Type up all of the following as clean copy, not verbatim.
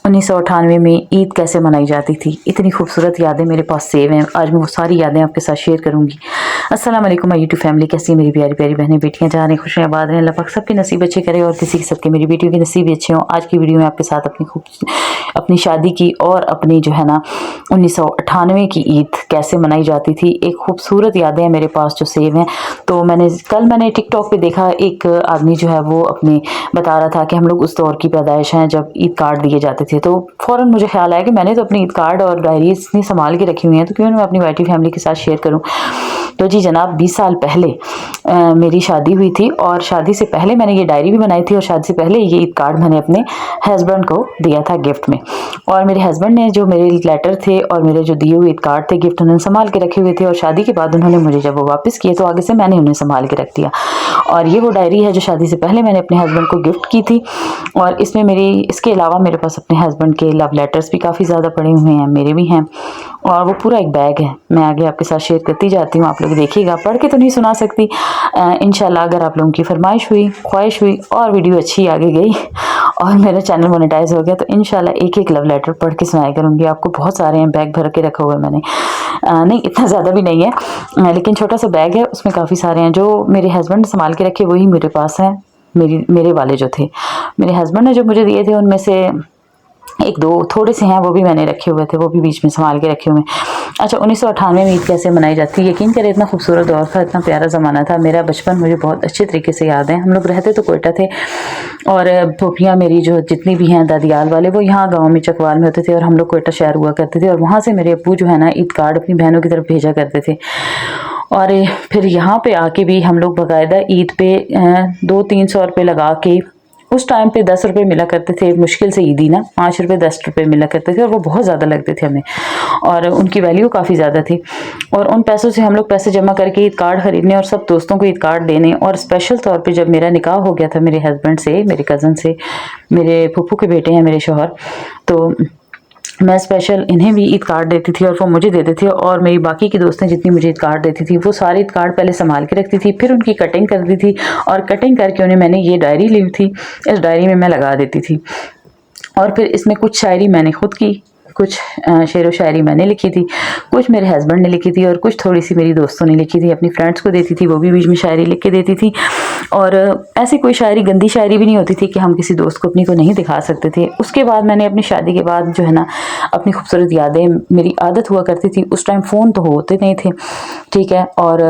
1998 में ईद कैसे मनाई जाती थी। इतनी खूबसूरत यादें मेरे पास सेव हैं। आज मैं वो सारी यादें आपके साथ शेयर करूंगी। अस्सलाम वालेकुम माय यूट्यूब फैमिली, कैसी मेरी प्यारी प्यारी बहनें बेटियां, जा रही खुशियाँ आबाद रहें। अल्लाह पाक सबके नसीब अच्छे करे और किसी के सबके मेरी बेटियों के नसीब भी अच्छे हों। आज की वीडियो में आपके साथ अपनी शादी की और अपनी जो है ना 1998 की ईद कैसे मनाई जाती थी, एक खूबसूरत यादें हैं मेरे पास जो सेव हैं। तो मैंने टिकटॉक पे देखा, एक आदमी जो है वो अपने बता रहा था कि हम लोग उस दौर की पैदाइश हैं जब ईद कार्ड दिए जाते थे। तो फ़ौरन मुझे ख्याल आया कि मैंने तो अपनी ईद कार्ड और डायरी इतनी संभाल के रखी हुई हैं, तो क्यों ना मैं अपनी वाइटी फैमिली के साथ शेयर करूं। तो जी जनाब, 20 साल पहले मेरी शादी हुई थी और शादी से पहले मैंने ये डायरी भी बनाई थी और शादी से पहले ये ईद कार्ड मैंने अपने हस्बैंड को दिया था गिफ्ट में। और मेरे हस्बैंड ने जो मेरे लेटर थे और मेरे जो दिए हुए ईद कार्ड थे गिफ्ट, उन्होंने संभाल के रखे हुए थे। और शादी के बाद उन्होंने मुझे जब वो वापस किए तो आगे से मैंने उन्हें संभाल के रख दिया। और ये वो डायरी है जो शादी से पहले मैंने अपने हस्बैंड को गिफ्ट की थी। और इसमें इसके अलावा मेरे पास अपने हस्बैंड के लव लेटर्स भी काफ़ी ज़्यादा पड़े हुए हैं, मेरे भी हैं। और वो पूरा एक बैग है, मैं आगे आपके साथ शेयर करती जाती हूँ, आप लोग देखिएगा। पढ़ के तो नहीं सुना सकती, इंशाल्लाह अगर आप लोगों की फरमाइश हुई, ख्वाहिश हुई और वीडियो अच्छी आगे गई और मेरा चैनल मोनेटाइज हो गया तो इंशाल्लाह एक एक लव लेटर पढ़ के सुनाया करूँगी आपको। बहुत सारे हैं, बैग भर के रखा हुआ है मैंने। नहीं इतना ज़्यादा भी नहीं है, लेकिन छोटा सा बैग है, उसमें काफ़ी सारे हैं। जो मेरे हस्बैंड ने संभाल के रखे वही मेरे पास हैं। मेरे वाले जो थे मेरे हस्बैंड ने जो मुझे दिए थे उनमें से एक दो थोड़े से हैं, वो भी मैंने रखे हुए थे, वो भी बीच में संभाल के रखे हुए हैं। अच्छा, 1998 में ईद कैसे मनाई जाती है। यकीन करें इतना खूबसूरत दौर था, इतना प्यारा ज़माना था। मेरा बचपन मुझे बहुत अच्छे तरीके से याद है। हम लोग रहते तो कोयटा थे और फूफियाँ मेरी जो जितनी भी हैं दादियाल वाले, वो यहाँ गाँव में चकवाल में होते थे और हम लोग कोयटा शहर हुआ करते थे। और वहाँ से मेरे अब्बू जो है ना ईद कार्ड अपनी बहनों की तरफ भेजा करते थे। और फिर यहाँ पे आके भी हम लोग बाकायदा ईद पे 200-300 रुपये लगा के, उस टाइम पे 10 रुपये मिला करते थे, मुश्किल से ईदी ना 5 रुपये 10 रुपये मिला करते थे और वो बहुत ज़्यादा लगते थे हमें और उनकी वैल्यू काफ़ी ज़्यादा थी। और उन पैसों से हम लोग पैसे जमा करके ईद कार्ड खरीदने और सब दोस्तों को ईद कार्ड देने। और स्पेशल तौर पे जब मेरा निकाह हो गया था मेरे हस्बैंड से, मेरे कज़न से, मेरे फूफू के बेटे हैं मेरे शौहर, तो मैं स्पेशल इन्हें भी ईद कार्ड देती थी और वो मुझे देते थे। और मेरी बाकी की दोस्तें जितनी मुझे ईद कार्ड देती थी वो सारे ईद कार्ड पहले संभाल के रखती थी, फिर उनकी कटिंग करती थी और कटिंग करके उन्हें मैंने ये डायरी ली थी, इस डायरी में मैं लगा देती थी। और फिर इसमें कुछ शायरी मैंने खुद की, कुछ शेर व शायरी मैंने लिखी थी, कुछ मेरे हस्बैंड ने लिखी थी और कुछ थोड़ी सी मेरी दोस्तों ने लिखी थी, अपनी फ्रेंड्स को देती थी, वो भी बीच में शायरी लिख के देती थी। और ऐसी कोई शायरी, गंदी शायरी भी नहीं होती थी कि हम किसी दोस्त को अपनी को नहीं दिखा सकते थे। उसके बाद मैंने अपनी शादी के बाद जो है ना अपनी खूबसूरत यादें, मेरी आदत हुआ करती थी, उस टाइम फ़ोन तो होते नहीं थे, ठीक है, और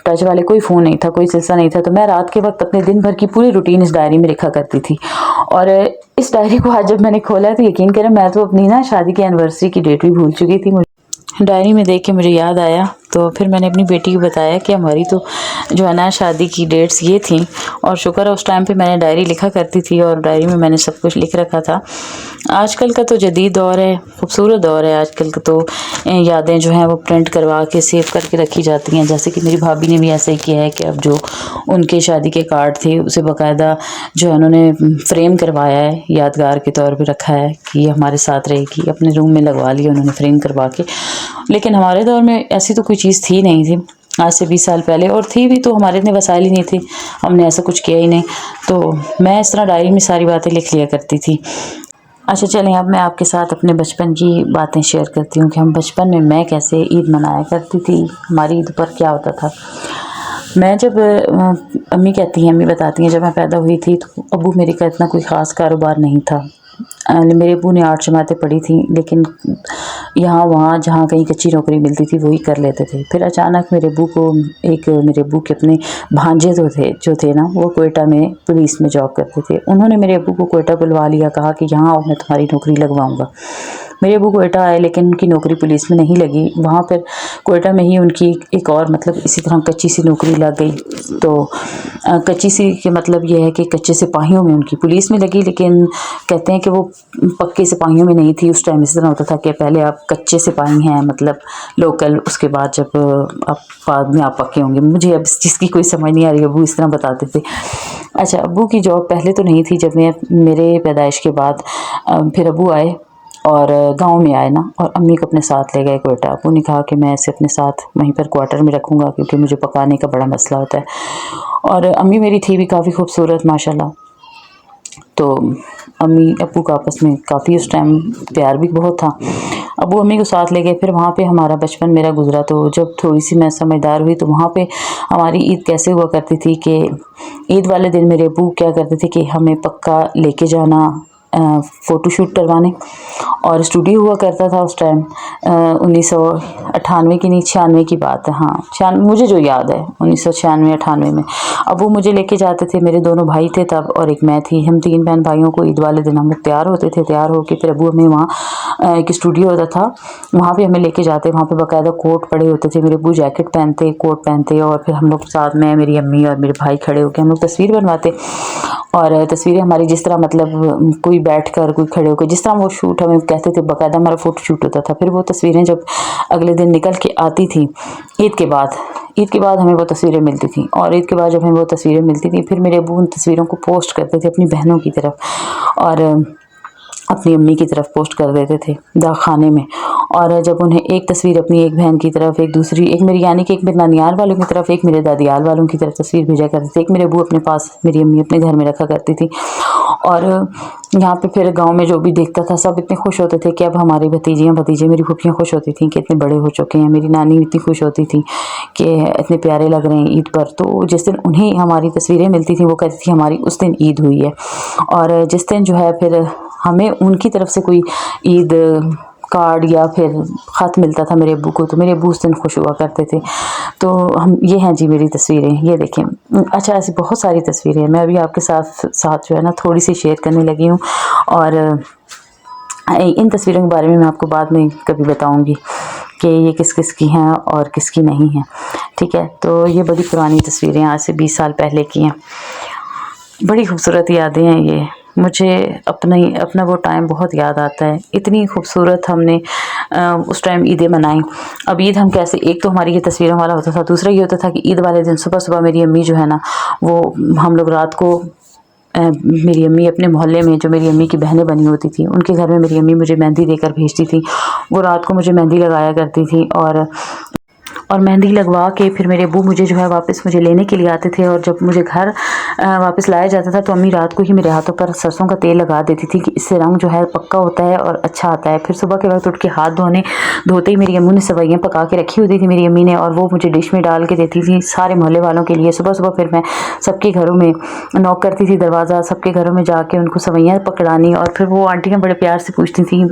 टच वाले कोई फ़ोन नहीं था, कोई सिलसिला नहीं था। तो मैं रात के वक्त अपने दिन भर की पूरी रूटीन इस डायरी में लिखा करती थी। और इस डायरी को आज जब मैंने खोला है तो यकीन करें मैं तो अपनी ना शादी की एनिवर्सरी की डेट भी भूल चुकी थी। डायरी में देख के मुझे याद आया तो फिर मैंने अपनी बेटी को बताया कि हमारी तो जो है ना शादी की डेट्स ये थी। और शुक्र है उस टाइम पे मैंने डायरी लिखा करती थी और डायरी में मैंने सब कुछ लिख रखा था। आजकल का तो जदीद दौर है, खूबसूरत दौर है आजकल का, तो यादें जो हैं वो प्रिंट करवा के सेव करके रखी जाती हैं। जैसे कि मेरी भाभी ने भी ऐसा ही किया है कि अब जो उनके शादी के कार्ड थे उसे बाकायदा जो है उन्होंने फ्रेम करवाया है, यादगार के तौर पर रखा है कि ये हमारे साथ रहेगी। अपने रूम में लगवा लिया उन्होंने फ्रेम करवा के। लेकिन हमारे दौर में ऐसी तो कोई चीज़ थी नहीं थी, आज से 20 साल पहले, और थी भी तो हमारे इतने वसाइल ही नहीं थे, हमने ऐसा कुछ किया ही नहीं। तो मैं इस तरह डायरी में सारी बातें लिख लिया करती थी। अच्छा चलें, अब मैं आपके साथ अपने बचपन की बातें शेयर करती हूँ कि हम बचपन में मैं कैसे ईद मनाया करती थी, हमारी ईद पर क्या होता था। मैं जब अम्मी कहती हैं, अम्मी बताती हैं, जब मैं पैदा हुई थी तो अब्बू मेरे का इतना कोई ख़ास कारोबार नहीं था। मेरे अब्बू ने 8 जमातें पढ़ी थी, लेकिन यहाँ वहाँ जहाँ कहीं कच्ची नौकरी मिलती थी वही कर लेते थे। फिर अचानक मेरे अब्बू को मेरे अब्बू के अपने भांजे जो थे ना, वो कोयटा में पुलिस में जॉब करते थे। उन्होंने मेरे अब्बू को कोयटा बुलवा लिया, कहा कि यहाँ आओ मैं तुम्हारी नौकरी लगवाऊँगा। मेरे अब्बू कोयटा आए लेकिन उनकी नौकरी पुलिस में नहीं लगी। वहाँ पर कोयटा में ही उनकी एक और मतलब इसी तरह कच्ची सी नौकरी लग गई। तो कच्ची सी के मतलब ये है कि कच्चे सिपाहियों में उनकी पुलिस में लगी, लेकिन कहते हैं कि वो पक्के सिपाहियों में नहीं थी। उस टाइम इस तरह होता था कि पहले आप कच्चे सिपाही हैं मतलब लोकल, उसके बाद जब आप बाद में आप पक्के होंगे। मुझे अब इस चीज़ की कोई समझ नहीं आ रही, अब्बू इस तरह बताते थे। अच्छा, अब्बू की जॉब पहले तो नहीं थी, जब मेरे पैदाइश के बाद फिर अब्बू आए और गांव में आए ना, और अम्मी को अपने साथ ले गए कोयटा। अब्बू ने कहा कि मैं इसे अपने साथ वहीं पर क्वार्टर में रखूँगा क्योंकि मुझे पकाने का बड़ा मसला होता है। और अम्मी मेरी थी भी काफ़ी खूबसूरत माशाल्लाह। तो अम्मी अब्बू का आपस में काफ़ी उस टाइम प्यार भी बहुत था। अब्बू अम्मी को साथ ले गए। फिर वहाँ पे हमारा बचपन मेरा गुजरा। तो जब थोड़ी सी मैं समझदार हुई तो वहाँ पे हमारी ईद कैसे हुआ करती थी कि ईद वाले दिन मेरे अब्बू क्या करते थे कि हमें पक्का लेके जाना फ़ोटोशूट करवाने। और स्टूडियो हुआ करता था उस टाइम 1998 की नहीं 96 की बात है। हाँ 96 मुझे जो याद है 1996-98 में। अब वो मुझे लेके जाते थे। मेरे दोनों भाई थे तब और एक मैं थी। हम 3 बहन भाइयों को ईद वाले दिन हम लोग तैयार होते थे। तैयार होकर फिर अब्बू हमें वहाँ एक स्टूडियो होता था वहाँ पे हमें लेके जाते। वहाँ पे बाकायदा कोट पड़े होते थे। मेरे अब्बू जैकेट पहनते कोट पहनते और फिर हम लोग साथ में मेरी अम्मी और मेरे भाई खड़े होकर हम लोग तस्वीर बनवाते। और तस्वीरें हमारी जिस तरह मतलब कोई बैठकर कोई खड़े होकर जिस तरह वो शूट हमें कहते थे बाकायदा हमारा फ़ोटो शूट होता था। फिर वो तस्वीरें जब अगले दिन निकल के आती थी ईद के बाद हमें वो तस्वीरें मिलती थी। और ईद के बाद जब हमें वो तस्वीरें मिलती थी फिर मेरे अब्बू उन तस्वीरों को पोस्ट करते थे अपनी बहनों की तरफ और अपनी अम्मी की तरफ पोस्ट कर देते थे खाने में। और जब उन्हें एक तस्वीर अपनी एक बहन की तरफ एक दूसरी एक मेरी यानी कि एक मेरे नानियाल वालों की तरफ एक मेरे दादियाल वालों की तरफ तस्वीर भेजा करते थे। एक मेरे अब्बू अपने पास मेरी अम्मी अपने घर में रखा करती थी। और यहाँ पे फिर गांव में जो भी देखता था सब इतने खुश होते थे कि अब हमारी भतीजियाँ भतीजे मेरी फूफियाँ खुश होती थी कि इतने बड़े हो चुके हैं। मेरी नानी इतनी खुश होती थी कि इतने प्यारे लग रहे हैं ईद पर। तो जिस दिन उन्हें हमारी तस्वीरें मिलती थी वो कहती थी हमारी उस दिन ईद हुई है। और जिस दिन जो है फिर हमें उनकी तरफ से कोई ईद कार्ड या फिर ख़त मिलता था मेरे अब्बू को तो मेरे अब्बू उस दिन खुश हुआ करते थे। तो हम ये हैं जी मेरी तस्वीरें ये देखें। अच्छा ऐसी बहुत सारी तस्वीरें हैं। मैं अभी आपके साथ जो है ना थोड़ी सी शेयर करने लगी हूँ। और इन तस्वीरों के बारे में मैं आपको बाद में कभी बताऊँगी कि ये किस किस की हैं और किसकी नहीं हैं। ठीक है। तो ये बड़ी पुरानी तस्वीरें आज से 20 साल पहले की हैं। बड़ी खूबसूरत यादें हैं ये। मुझे अपना वो टाइम बहुत याद आता है। इतनी खूबसूरत हमने उस टाइम ईदें मनाई। अब ईद हम कैसे एक तो हमारी ये तस्वीरों वाला होता था। दूसरा ये होता था कि ईद वाले दिन सुबह मेरी अम्मी जो है ना वो हम लोग रात को मेरी अम्मी अपने मोहल्ले में जो मेरी अम्मी की बहनें बनी होती थी उनके घर में मेरी अम्मी मुझे मेहंदी देकर भेजती थी। वो रात को मुझे मेहंदी लगाया करती थी और मेहंदी लगवा के फिर मेरे अब्बू मुझे जो है वापस मुझे लेने के लिए आते थे। और जब मुझे घर वापस लाया जाता था तो अम्मी रात को ही मेरे हाथों पर सरसों का तेल लगा देती थी कि इससे रंग जो है पक्का होता है और अच्छा आता है। फिर सुबह के वक्त उठ के हाथ धोते ही मेरी अम्मू ने सवैयाँ पका के रखी होती थी मेरी अम्मी ने और वो मुझे डिश में डाल के देती थी सारे मोहल्ले वालों के लिए। सुबह फिर मैं सबके घरों में नॉक करती थी दरवाज़ा सबके घरों में जाके उनको सवैयाँ पकड़ानी। और फिर वो आंटियाँ बड़े प्यार से पूछती थी।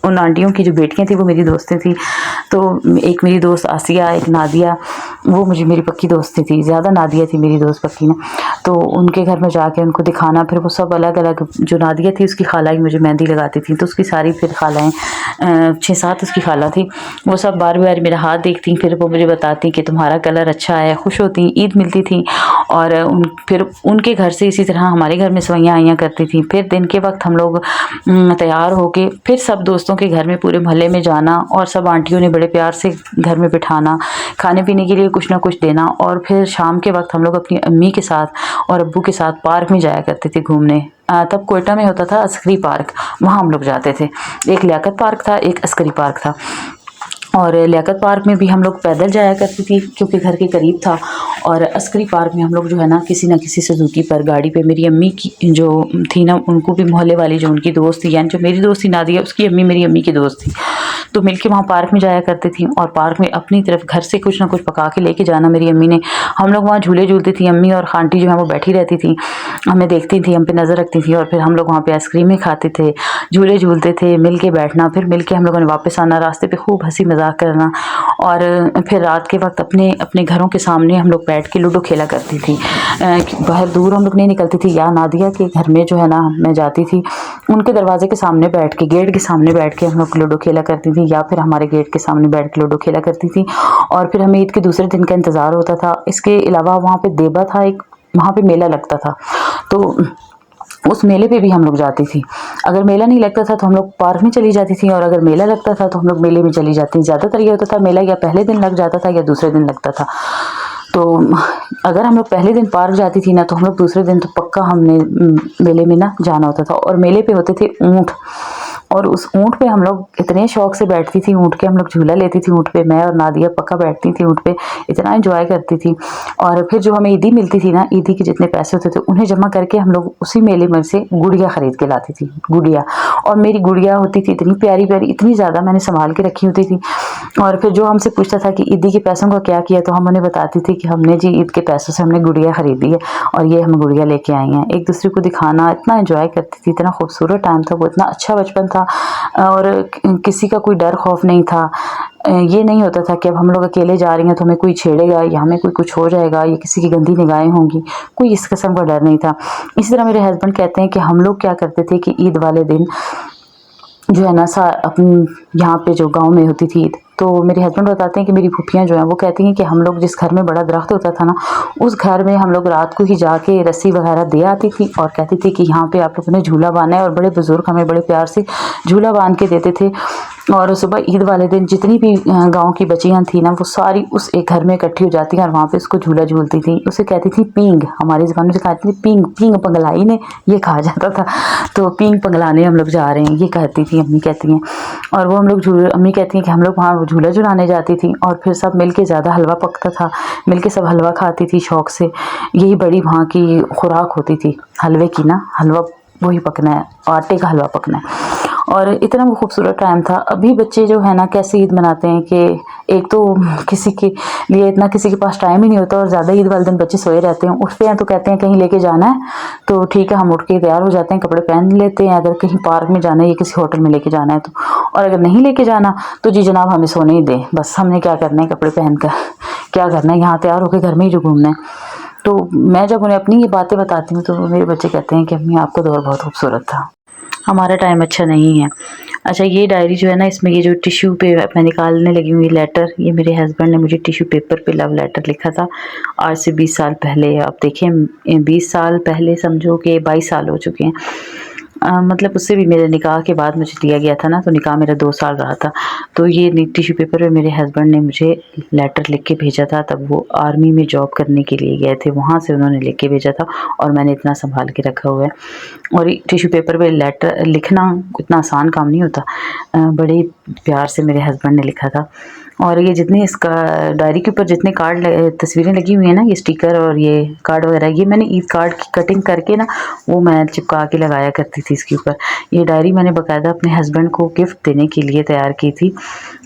उन आंटियों की जो बेटियां थी वो मेरी दोस्तें थी। तो एक मेरी दोस्त आसिया एक नादिया वो मेरी पक्की दोस्त थी। ज़्यादा नादिया थी मेरी दोस्त पक्की ना। तो उनके घर में जाके उनको दिखाना। फिर वो सब अलग अलग जो नादिया थी उसकी खाला ही मुझे मेहंदी लगाती थी। तो उसकी सारी फिर खालाएँ 6-7 उसकी खाला थी। वो सब बार बार मेरा हाथ देखती। फिर वो मुझे बताती कि तुम्हारा कलर अच्छा है। खुश होती ईद मिलती थी। और फिर उनके घर से इसी तरह हमारे घर में सवैयाँ आया करती थी। फिर दिन के वक्त हम लोग तैयार होके फिर सब दोस्तों के घर में पूरे मोहल्ले में जाना और सब आंटियों ने बड़े प्यार से घर में बिठाना खाने पीने के लिए कुछ ना कुछ देना। और फिर शाम के वक्त हम लोग अपनी अम्मी के साथ और अब्बू के साथ पार्क में जाया करते थे घूमने। तब कोयटा में होता था अस्करी पार्क वहाँ हम लोग जाते थे। एक लियाकत पार्क था एक अस्करी पार्क था। और लियाकत पार्क में भी हम लोग पैदल जाया करती थी क्योंकि घर के करीब था। और अस्करी पार्क में हम लोग जो है ना किसी सुजुकी पर गाड़ी पे मेरी अम्मी की जो थी ना उनको भी मोहल्ले वाली जो उनकी दोस्त थी यानी जो मेरी दोस्त थी नादिया उसकी अम्मी मेरी अम्मी की दोस्त थी। तो मिलके वहाँ पार्क में जाया करती थी। और पार्क में अपनी तरफ घर से कुछ ना कुछ पका के लेके जाना मेरी अम्मी ने। हम लोग वहाँ झूले झूलती थी। अम्मी और आंटी जो है वो बैठी रहती थी हमें देखती थी हम पे नज़र रखती थी। और फिर हम लोग वहाँ पे आइसक्रीमें खाते थे झूले झूलते थे मिल के बैठना। फिर मिल के हम लोगों ने वापस आना रास्ते पे खूब हंसी मजाक करना। और फिर रात के वक्त अपने घरों के सामने हम लोग बैठ के लूडो खेला करती थी। बाहर दूर हम लोग नहीं निकलती थी। या नादिया के घर में जो है ना मैं जाती थी उनके दरवाजे के सामने बैठ के गेट के सामने बैठ के हम लोग लूडो खेला करती थी। या फिर हमारे गेट के सामने बैठ के लूडो खेला करती थी। और फिर हमें ईद के दूसरे दिन का इंतज़ार होता था। इसके अलावा वहाँ पे देबा था एक वहाँ पे मेला लगता था। तो उस मेले पे भी हम लोग जाती थी। अगर मेला नहीं लगता था तो हम लोग पार्क में चली जाती थी। और अगर मेला लगता था तो हम लोग मेले में चली जाती थी। ज़्यादातर ये होता था मेला या पहले दिन लग जाता था या दूसरे दिन लगता था। तो अगर हम लोग पहले दिन पार्क जाती थी ना तो हम लोग दूसरे दिन तो पक्का हमने मेले में ना जाना होता था। और मेले पे होते थे ऊँट और उस ऊँट पे हम लोग इतने शौक से बैठती थी, ऊँट के हम लोग झूला लेती थी ऊँट पे, मैं और नादिया पक्का बैठती थी ऊँट पे, इतना एंजॉय करती थी। और फिर जो हमें ईदी मिलती थी ना, ईदी के जितने पैसे होते थे उन्हें जमा करके हम लोग उसी मेले में से गुड़िया खरीद के लाती थी, गुड़िया। और मेरी गुड़िया होती थी इतनी प्यारी प्यारी, इतनी ज़्यादा मैंने संभाल के रखी होती थी। और फिर जो हमसे पूछता था कि ईदी के पैसों का क्या किया, तो हम उन्हें बताती थी कि हमने जी ईद के पैसों से हमने गुड़िया खरीदी है और ये हम गुड़िया लेके आई हैं। एक दूसरे को दिखाना, इतना एंजॉय करती थी, इतना खूबसूरत टाइम था वो, इतना अच्छा बचपन था। और किसी का कोई डर खौफ नहीं था। ये नहीं होता था कि अब हम लोग अकेले जा रही हैं तो हमें कोई छेड़ेगा या हमें कोई कुछ हो जाएगा या किसी की गंदी निगाहें होंगी, कोई इस किस्म का डर नहीं था। इसी तरह मेरे हस्बैंड कहते हैं कि हम लोग क्या करते थे कि ईद वाले दिन जो है ना अपनी यहाँ पे जो गांव में होती थी ईद, तो मेरे हस्बैंड बताते हैं कि मेरी फूफियाँ जो हैं वो कहती हैं कि हम लोग जिस घर में बड़ा दरख्त होता था ना, उस घर में हम लोग रात को ही जाके रस्सी वगैरह दे आती थी और कहती थी कि यहाँ पे आप लोगों ने झूला बांधा है। और बड़े बुजुर्ग हमें बड़े प्यार से झूला बांध के देते थे। और सुबह ईद वाले दिन जितनी भी गांव की बच्चियाँ थी ना, वो सारी उस एक घर में इकट्ठी हो जाती हैं और वहाँ पे उसको झूला झूलती थी। उसे कहती थी पींग, हमारी ज़बान में से कहती थी पींग, पींग पगलाई ने ये कहा जाता था। तो पींग पगलाने हम लोग जा रहे हैं, ये कहती थी अम्मी कहती हैं। और वो हम लोग अम्मी कहती हैं कि हम लोग वहाँ झूला झुलाने जाती थी और फिर सब मिल के ज़्यादा हलवा पकता था, मिल के सब हलवा खाती थी शौक़ से। यही बड़ी वहाँ की खुराक होती थी हलवे की ना, हलवा वही पकना है, आटे का हलवा पकना है। और इतना वो खूबसूरत टाइम था। अभी बच्चे जो है ना कैसे ईद मनाते हैं कि एक तो किसी के लिए इतना किसी के पास टाइम ही नहीं होता और ज़्यादा ईद वाले दिन बच्चे सोए रहते हैं। उठते हैं तो कहते हैं कहीं लेके जाना है, तो ठीक है हम उठ के तैयार हो जाते हैं, कपड़े पहन लेते हैं, अगर कहीं पार्क में जाना है या किसी होटल में लेके जाना है तो। और अगर नहीं लेके जाना तो जी जनाब हमें सोने ही दें, बस हमने क्या करना है कपड़े पहन कर, क्या करना है यहाँ तैयार होकर घर में ही जो घूमना है। तो मैं जब उन्हें अपनी ये बातें बताती हूँ तो मेरे बच्चे कहते हैं कि अम्मी आपका दौर बहुत खूबसूरत था, हमारा टाइम अच्छा नहीं है। अच्छा ये डायरी जो है ना, इसमें ये जो टिश्यू पे मैं निकालने लगी हुई लेटर, ये मेरे हस्बैंड ने मुझे टिश्यू पेपर पे लव लेटर लिखा था आज से 20 साल पहले। आप देखें 20 साल पहले समझो कि 22 साल हो चुके हैं। मतलब उससे भी मेरे निकाह के बाद मुझे दिया गया था ना, तो निकाह मेरा 2 साल रहा था। तो ये टिश्यू पेपर पे मेरे हस्बैंड ने मुझे लेटर लिख के भेजा था। तब वो आर्मी में जॉब करने के लिए गए थे, वहाँ से उन्होंने लिख के भेजा था और मैंने इतना संभाल के रखा हुआ है। और टिश्यू पेपर पे लेटर लिखना इतना आसान काम नहीं होता, बड़े प्यार से मेरे हस्बैंड ने लिखा था। और ये जितने इसका डायरी के ऊपर जितने कार्ड तस्वीरें लगी हुई हैं ना, ये स्टिकर और ये कार्ड वगैरह, ये मैंने ईद कार्ड की कटिंग करके ना वो मैं चिपका के लगाया करती थी इसके ऊपर। ये डायरी मैंने बाकायदा अपने हस्बैंड को गिफ्ट देने के लिए तैयार की थी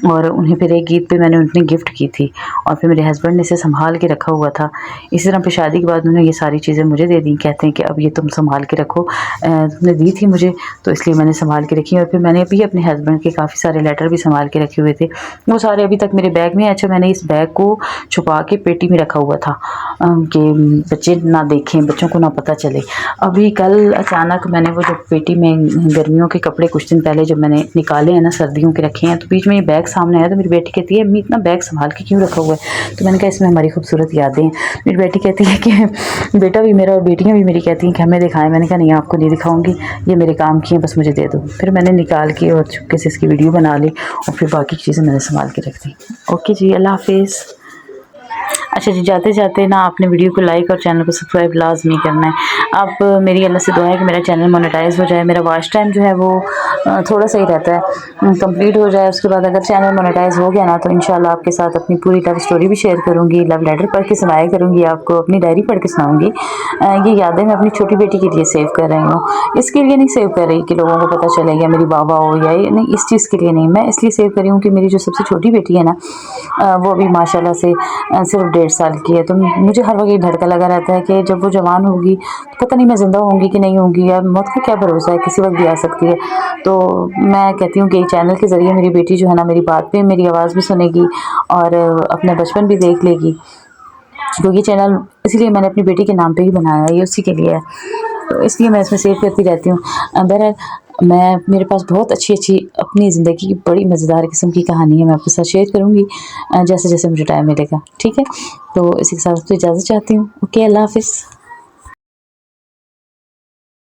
और उन्हें फिर एक ईद पे मैंने उन्हें गिफ्ट की थी और फिर मेरे हस्बैंड ने इसे संभाल के रखा हुआ था। इसी तरह फिर शादी के बाद उन्होंने ये सारी चीज़ें मुझे दे दी, कहते हैं कि अब ये तुम संभाल के रखो, तुमने दी थी मुझे तो इसलिए मैंने संभाल के रखी। और फिर मैंने अभी अपने हस्बैंड के काफ़ी सारे लेटर भी संभाल के रखे हुए थे, वो सारे अभी तक मेरे बैग में। अच्छा मैंने इस बैग को छुपा के पेटी में रखा हुआ था कि बच्चे ना देखें, बच्चों को ना पता चले। अभी कल अचानक मैंने वो जो पेटी में गर्मियों के कपड़े कुछ दिन पहले जब मैंने निकाले हैं ना, सर्दियों के रखे हैं, तो बीच में ये बैग सामने आया तो मेरी बेटी कहती है अम्मी इतना बैग संभाल के क्यों रखा हुआ है। तो मैंने कहा इसमें हमारी खूबसूरत यादें हैं। मेरी बेटी कहती है कि बेटा भी मेरा और बेटियाँ भी मेरी कहती हैं कि हमें दिखाएं। मैंने कहा नहीं आपको नहीं दिखाऊंगी, ये मेरे काम की हैं, बस मुझे दे दो। फिर मैंने निकाल के और चुपके से इसकी वीडियो बना ली और फिर बाकी चीज़ें मैंने संभाल के रख दी। ओके जी, अल्लाह हाफिज़। अच्छा जी, जाते जाते ना आपने वीडियो को लाइक और चैनल को सब्सक्राइब लाजमी करना है। आप मेरी अल्लाह से दुआ है कि मेरा चैनल मोनेटाइज हो जाए, मेरा वॉच टाइम जो है वो थोड़ा सा ही रहता है, कंप्लीट हो जाए। उसके बाद अगर चैनल मोनेटाइज हो गया ना तो इंशाल्लाह आपके साथ अपनी पूरी लव स्टोरी भी शेयर करूँगी, लव लेटर पढ़ के सुनाया करूँगी, आपको अपनी डायरी पढ़ के सुनाऊँगी। ये यादें मैं अपनी छोटी बेटी के लिए सेव कर रही हूँ, इसके लिए नहीं सेव कर रही कि लोगों को पता चले या मेरी बाबा हो या नहीं, इस चीज़ के लिए नहीं। मैं इसलिए सेव कर रही हूँ कि मेरी जो सबसे छोटी बेटी है ना, वो अभी माशाल्लाह से सिर्फ 1.5 साल की है। तो मुझे हर वक्त ये धड़का लगा रहता है कि जब वो जवान होगी तो पता नहीं मैं ज़िंदा होंगी कि नहीं होंगी, या मौत का क्या भरोसा है, किसी वक्त भी आ सकती है। तो मैं कहती हूँ कि चैनल के ज़रिए मेरी बेटी जो है ना मेरी बात भी, मेरी आवाज़ भी सुनेगी और अपना बचपन भी देख लेगी। तो ये चैनल इसलिए मैंने अपनी बेटी के नाम पे ही बनाया है, ये उसी के लिए है, तो इसलिए मैं इसमें सेव करती रहती हूँ। बहरहाल मेरे पास बहुत अच्छी अपनी ज़िंदगी की बड़ी मज़ेदार किस्म की कहानी है, मैं आपके साथ शेयर करूँगी जैसे जैसे मुझे टाइम मिलेगा। ठीक है, तो इसी के साथ तो इजाज़त चाहती हूँ। ओके, अल्लाह हाफिज़।